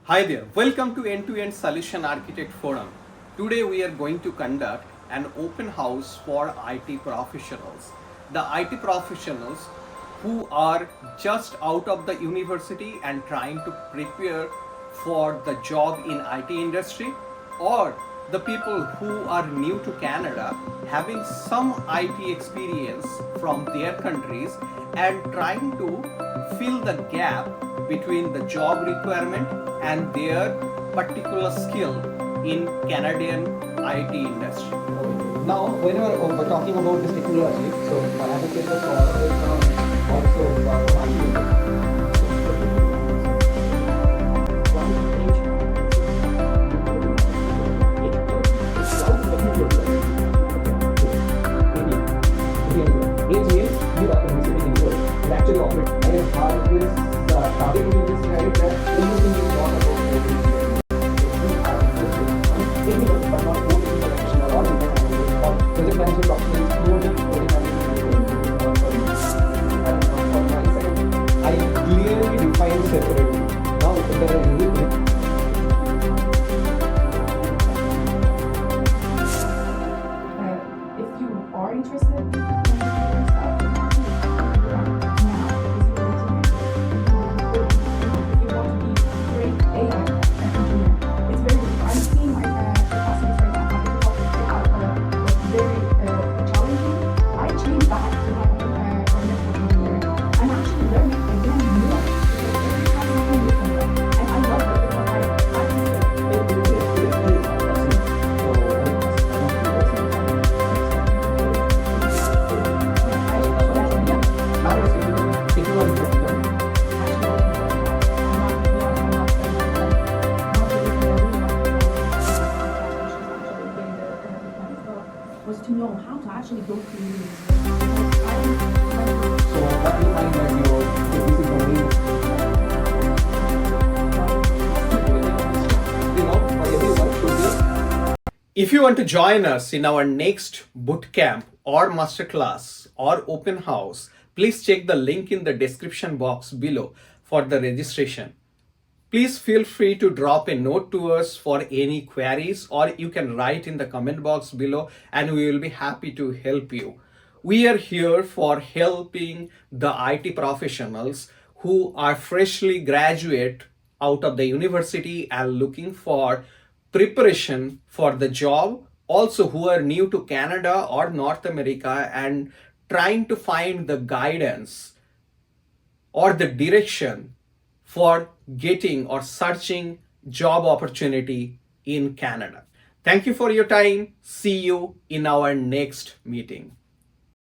Hi there, welcome to End-to-End Solution Architect Forum. Today we are going to conduct an open house for IT professionals. The IT professionals who are just out of the university and trying to prepare for the job in IT industry, or the people who are new to Canada having some IT experience from their countries and trying to fill the gap between the job requirement and their particular skill in Canadian IT industry. Now, whenever we're talking about this technology, so advocates are also actually operate. I have started this right that anything you talk about technical, but not more interaction or project management documents, I clearly define separately. Now, if there are anything, if you are interested in was to know how to actually go through these. so what do you find that your this is the main, for everyone should be. If you want to join us in our next bootcamp or masterclass or open house, please check the link in the description box below for the registration. Please feel free to drop a note to us for any queries, or you can write in the comment box below and we will be happy to help you. We are here for helping the IT professionals who are freshly graduate out of the university and looking for preparation for the job, also who are new to Canada or North America and trying to find the guidance or the direction for getting or searching job opportunity in Canada. Thank you for your time. See you in our next meeting.